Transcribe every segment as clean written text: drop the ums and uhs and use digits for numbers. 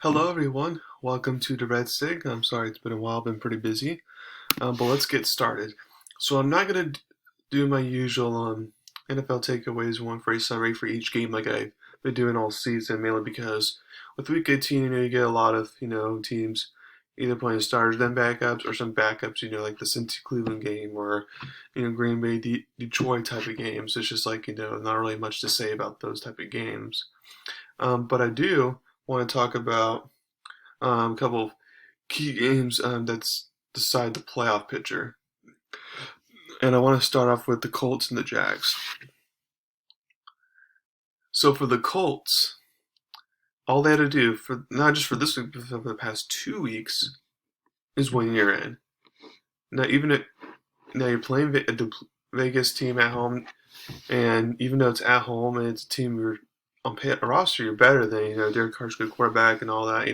Hello everyone, welcome to Durrett Sig. I'm sorry it's been a while, been pretty busy, but let's get started. So I'm not going to do my usual NFL takeaways, one phrase summary for each game like I've been doing all season, mainly because with Week 18, you get a lot of, teams either playing starters, then backups, or some backups, like the Cincy Cleveland game or, Green Bay Detroit type of games. It's just like, not really much to say about those type of games. But I do want to talk about a couple of key games that's decide the playoff picture. And I want to start off with the Colts and the Jags. So for the Colts, all they had to do for not just for this week, but for the past 2 weeks, is win your in. Now now you're playing the Vegas team at home, and even though it's at home and it's a team you're on a roster you're better than, Derek Carr's good quarterback and all that,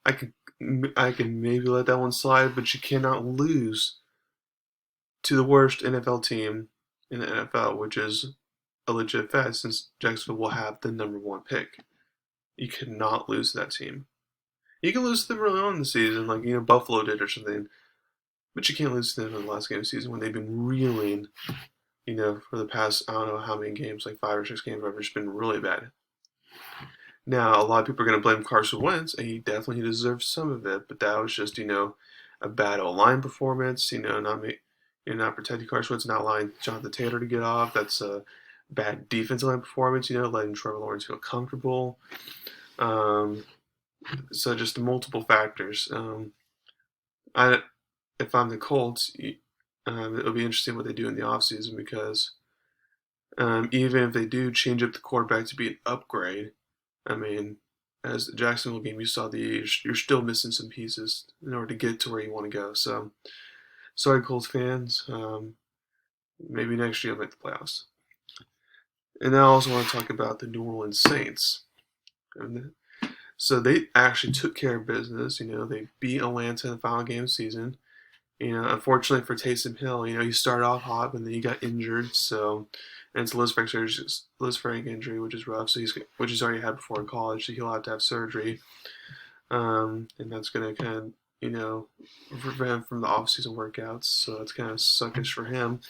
I can maybe let that one slide, but you cannot lose to the worst NFL team in the NFL, which is a legit fact since Jacksonville will have the number one pick. You cannot lose to that team. You can lose to them early on in the season, like Buffalo did or something, but you can't lose to them in the last game of the season when they've been reeling, for the past I don't know how many games, like 5 or 6 games, where it's been really bad. Now, a lot of people are going to blame Carson Wentz, and he definitely deserves some of it, but that was just, a bad O-line performance, not protecting Carson Wentz, not allowing Jonathan Taylor to get off. That's a bad defensive line performance, letting Trevor Lawrence feel comfortable. So just multiple factors. If I'm the Colts, it'll be interesting what they do in the offseason because even if they do change up the quarterback to be an upgrade, I mean, as the Jacksonville game, you saw you're still missing some pieces in order to get to where you want to go. So, sorry, Colts fans. Maybe next year I'll make the playoffs. And now I also want to talk about the New Orleans Saints. So they actually took care of business. They beat Atlanta in the final game of the season. Unfortunately for Taysom Hill, he started off hot, but then he got injured. So, and it's a Lisfranc injury, which is rough. So which he's already had before in college. So he'll have to have surgery, and that's going to kind of prevent from the off-season workouts. So that's kind of suckish for him.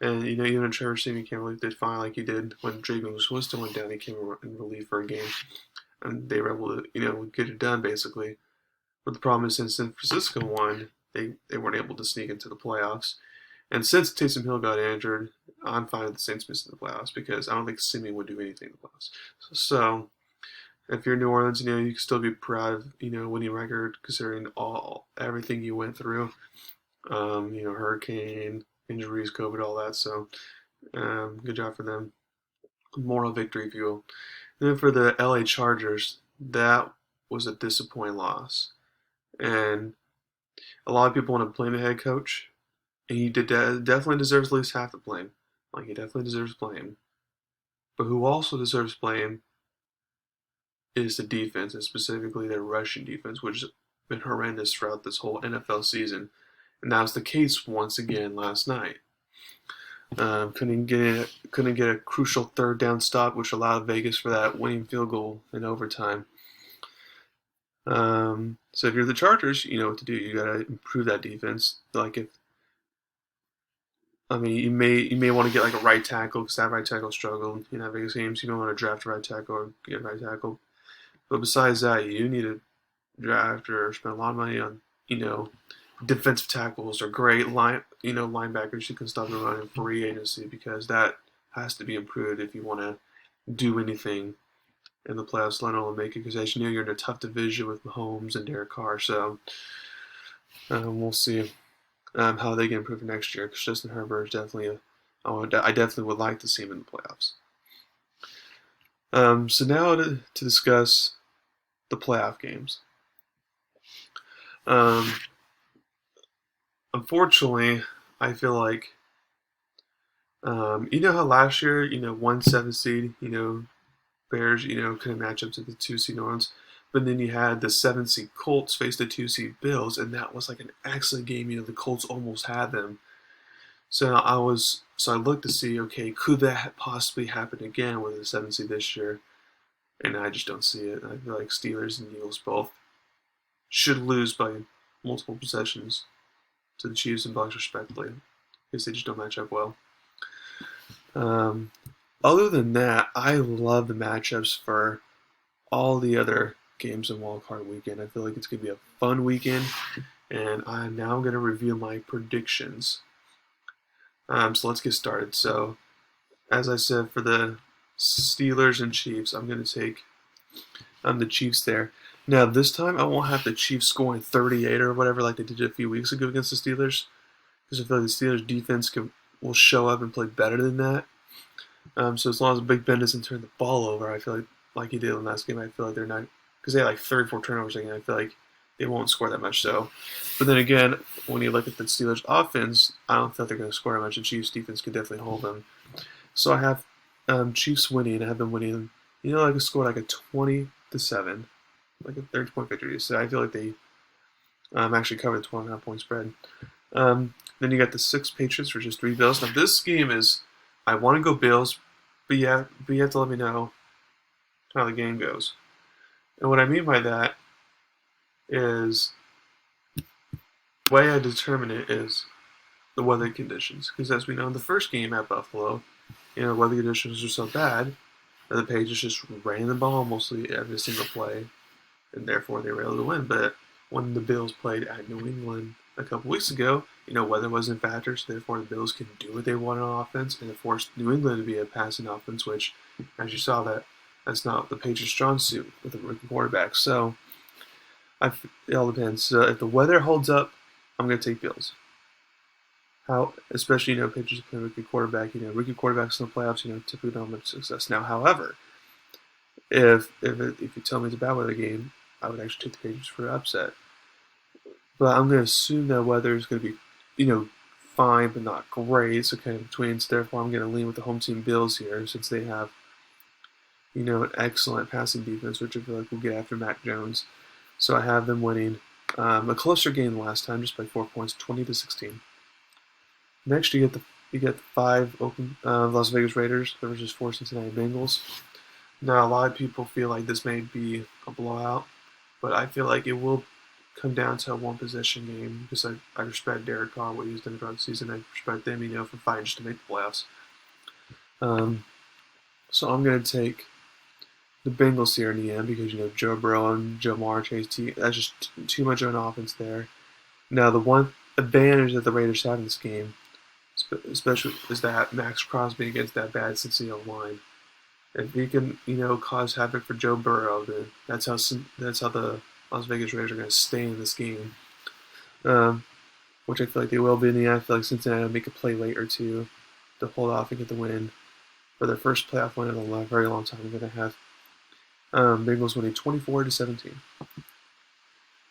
And even Trevor Siemian came relief did fine like he did when Draven Winston went down. He came in relief for a game, and they were able to get it done basically. But the problem is since San Francisco won, they weren't able to sneak into the playoffs. And since Taysom Hill got injured, I'm fine with the Saints missing the playoffs because I don't think Simeon would do anything in the playoffs. So if you're New Orleans, you can still be proud of winning record considering everything you went through. Hurricane, injuries, COVID, all that. So good job for them. Moral victory, if you will. And then for the LA Chargers, that was a disappointing loss. And a lot of people want to blame the head coach, and he definitely deserves at least half the blame. Like, he definitely deserves blame. But who also deserves blame is the defense, and specifically their rushing defense, which has been horrendous throughout this whole NFL season. And that was the case once again last night. Couldn't get a crucial third down stop, which allowed Vegas for that winning field goal in overtime. So if you're the Chargers, you know what to do. You gotta improve that defense. You may want to get like a right tackle because that right tackle struggled in that Vegas games. You don't want to draft a right tackle or get a right tackle. But besides that, you need to draft or spend a lot of money on defensive tackles or great linebackers who can stop the run in free agency because that has to be improved if you want to do anything in the playoffs, let alone make it. Because as you know, you're in a tough division with Mahomes and Derek Carr. So we'll see how they can improve next year. Because Justin Herbert is definitely I definitely would like to see him in the playoffs. So now to discuss the playoff games. Unfortunately, I feel like how last year 1-7 seed Bears couldn't match up to the 2 seed New Orleans, but then you had the 7 seed Colts face the 2 seed Bills, and that was like an excellent game. The Colts almost had them. So I looked to see, okay, could that possibly happen again with the 7 seed this year? and I just don't see it. I feel like Steelers and Eagles both should lose by multiple possessions to the Chiefs and Bucs respectively, because they just don't match up well. Um, Other than that, I love the matchups for all the other games in Wild Card Weekend. I feel like it's going to be a fun weekend, and I'm now going to review my predictions. So let's get started. So, as I said, for the Steelers and Chiefs, I'm going to take the Chiefs there. Now, this time I won't have the Chiefs scoring 38 or whatever like they did a few weeks ago against the Steelers, because I feel like the Steelers defense will show up and play better than that. So as long as Big Ben doesn't turn the ball over, I feel like he did in the last game, I feel like they're not, because they had like 34 turnovers again. I feel like they won't score that much. So, but then again, when you look at the Steelers' offense, I don't think they're going to score that much. The Chiefs' defense could definitely hold them. So I have Chiefs winning. I have them winning. Like a score like a 20-7, like a 30-point victory. So I feel like they actually covered the 12.5-point spread. Then you got the 6 Patriots versus 3 Bills. Now this game is, I want to go Bills, but you have to let me know how the game goes. And what I mean by that is, the way I determine it is the weather conditions. Because as we know in the first game at Buffalo, weather conditions were so bad that the Patriots just ran the ball mostly every single play, and therefore they were able to win. But when the Bills played at New England a couple weeks ago, weather wasn't a factor, so therefore the Bills can do what they want on offense, and it forced New England to be a passing offense, which, as you saw, that's not the Patriots' strong suit with a rookie quarterback. So it all depends. So if the weather holds up, I'm going to take Bills. Especially, Patriots play rookie quarterback. Rookie quarterbacks in the playoffs, typically don't have much success. Now, however, if you tell me it's a bad weather game, I would actually take the Patriots for an upset. But I'm going to assume that weather is going to be, fine but not great, so kind of between. So therefore, I'm going to lean with the home team Bills here, since they have, an excellent passing defense, which I feel like will get after Mac Jones. So I have them winning a closer game than last time, just by 4 points, 20-16. Next, you get the 5 Las Vegas Raiders versus 4 Cincinnati Bengals. Now, a lot of people feel like this may be a blowout, but I feel like it will come down to a one-possession game, because I respect Derek Carr, what he's done throughout the season. I respect them, for fighting just to make the playoffs. So I'm going to take the Bengals here in the end, because, Joe Burrow and Jamar Chase, that's just too much of an offense there. Now, the one advantage that the Raiders have in this game, especially, is that Max Crosby against that bad Cincinnati line. If he can, cause havoc for Joe Burrow, then that's how the Las Vegas Raiders are going to stay in this game, which I feel like they will be. In the end, I feel like Cincinnati will make a play late or two to hold off and get the win for their first playoff win in a very long time. They're going to have Bengals winning 24-17.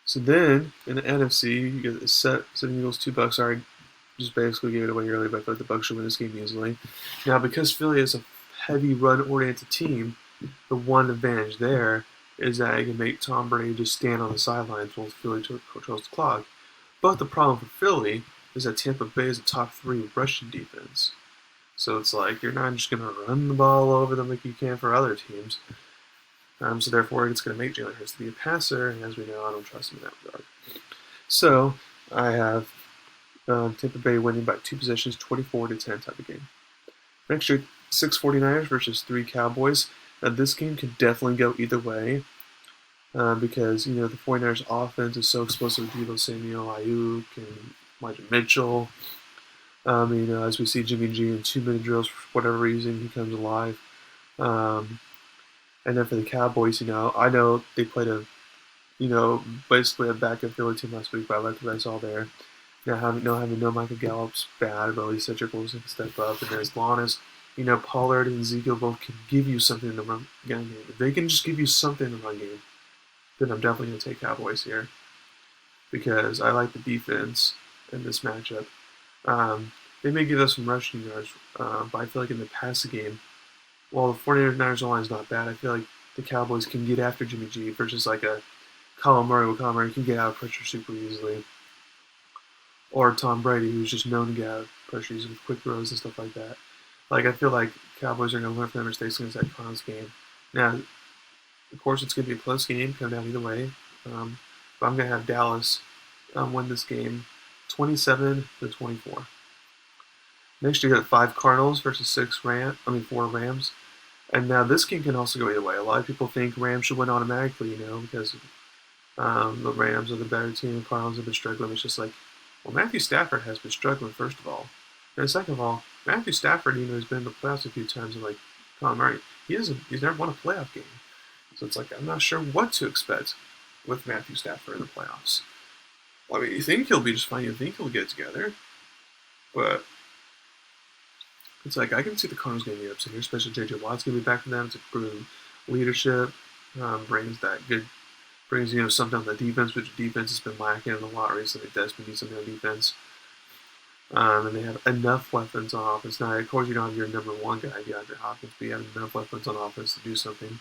So then in the NFC, you get the 7 Eagles, 2 Bucks. Sorry, just basically gave it away earlier, but I feel like the Bucks should win this game easily. Now, because Philly is a heavy run-oriented team, the one advantage there is that it can make Tom Brady just stand on the sidelines while Philly controls the clock. But the problem for Philly is that Tampa Bay is a top 3 rushing defense. So it's like, you're not just going to run the ball over them like you can for other teams. So therefore, it's going to make Jalen Hurts to be a passer, and as we know, I don't trust him in that regard. So I have Tampa Bay winning by 2 possessions, 24-10 type of game. Next year, 6 49ers versus 3 Cowboys. Now, this game could definitely go either way, because, the 49ers offense is so explosive with Deebo Samuel, Ayuk, and Elijah Mitchell. As we see Jimmy G in 2-minute drills, for whatever reason, he comes alive. And then for the Cowboys, I know they played basically a backup Philly team last week, but I like what I saw there. Now, having no Michael Gallup's bad, but at least Cedric Wilson can step up. And as long as, Pollard and Ezekiel both can give you something in the run game, if they can just give you something in the run game, then I'm definitely going to take Cowboys here, because I like the defense in this matchup. They may give us some rushing yards, but I feel like in the passing game, while the 49ers line is not bad, I feel like the Cowboys can get after Jimmy G versus like a Colin Murray. With Colin Murray can get out of pressure super easily. Or Tom Brady, who's just known to get out of pressure using quick throws and stuff like that. Like, I feel like Cowboys are going to learn from their mistakes against that Browns game. Now, Of course, it's going to be a close game, come down either way. But I'm going to have Dallas win this game 27-24. Next, you got 5 Cardinals versus 4 Rams. And now this game can also go either way. A lot of people think Rams should win automatically, because the Rams are the better team. The Cardinals have been struggling. It's just like, well, Matthew Stafford has been struggling, first of all. And second of all, Matthew Stafford, has been in the playoffs a few times. And like Colin Murray, he's never won a playoff game. So it's like, I'm not sure what to expect with Matthew Stafford in the playoffs. Well, I mean, you think he'll be just fine. You think he'll get it together. But it's like, I can see the Cardinals getting the upset here, especially J.J. Watt's going to be back for them to prove leadership, brings something on the defense, which defense has been lacking a lot recently. Desmond needs something on defense. And they have enough weapons on offense. Now, of course, you don't have your number one guy, DeAndre Hopkins, but you have enough weapons on offense to do something.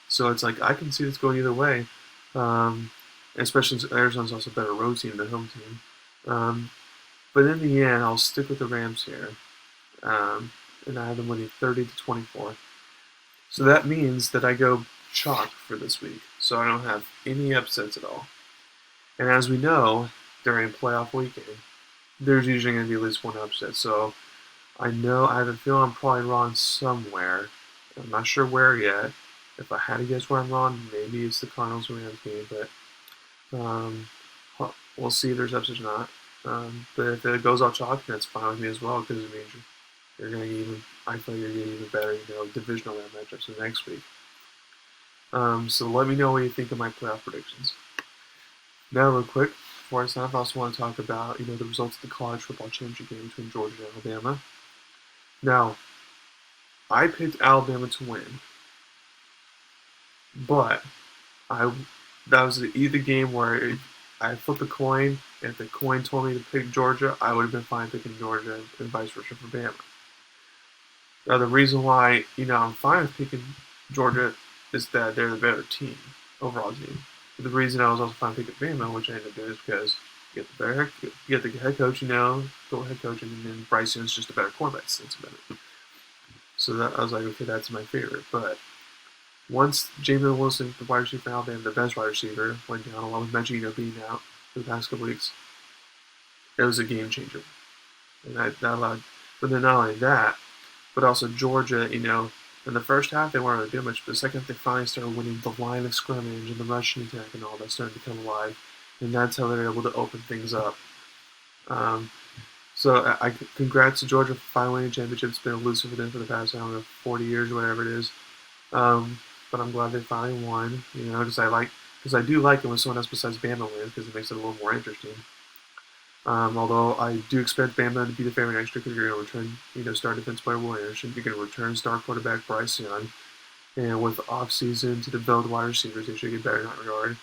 So it's like, I can see this going either way. Especially since Arizona's also a better road team than home team. But in the end, I'll stick with the Rams here. And I have them winning 30-24. So that means that I go chalk for this week. So I don't have any upsets at all. And as we know, during playoff weekend, there's usually going to be at least one upset. So I have a feeling I'm probably wrong somewhere. I'm not sure where yet. If I had to guess where I'm wrong, maybe it's the Cardinals Rams game. But we'll see if there's upsets or not. But if it goes all chalk, that's fine with me as well, because it means you're going to I feel like you're getting even better, divisional round matchups the next week. So let me know what you think of my playoff predictions. Now, real quick, before I sign off, I also want to talk about, the results of the college football championship game between Georgia and Alabama. Now, I picked Alabama to win, but that was either game where I flipped a coin, and if the coin told me to pick Georgia, I would have been fine picking Georgia, and vice versa for Bama. Now, the reason why, I'm fine with picking Georgia is that they're the better team, overall team. But the reason I was also fine picking Bama, which I ended up doing, is because you get the head coach, go head coach, and then Bryce Young's just a better quarterback since about it. So I was like, okay, that's my favorite. But once Jameis Wilson, the wide receiver for Alabama, the best wide receiver, went down, along with Magino being out for the past couple weeks, it was a game changer. And that allowed, but then not only that, but also Georgia, in the first half they weren't really doing much, but the second half they finally started winning the line of scrimmage and the rushing attack and all that started to come alive, and that's how they're able to open things up. So congrats to Georgia for finally winning a championship. It's been elusive for them for the past, 40 years or whatever it is. But I'm glad they finally won, because I do like it when someone else besides Bama wins, because it makes it a little more interesting. Although I do expect Bama to be the favorite next year, because you're going to return, star defense player Will Anderson. You're going to return star quarterback Bryce Young. And with the offseason to develop wide receivers, they should get better in that regard.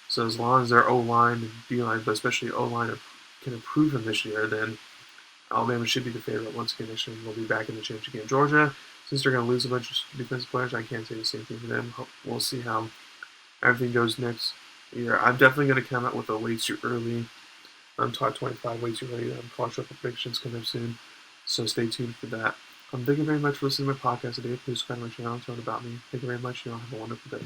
So as long as their O-line and D-line, but especially O-line, can improve from this year, then Alabama should be the favorite once again next year. We'll be back in the championship game. Georgia, since they're going to lose a bunch of defensive players, I can't say the same thing for them. We'll see how everything goes next year. I'm definitely going to come out with a way too early. Top 25 way too early. College football predictions coming up soon, so stay tuned for that. Thank you very much for listening to my podcast today. Please subscribe to my channel and learn about me. Thank you very much. Have a wonderful day.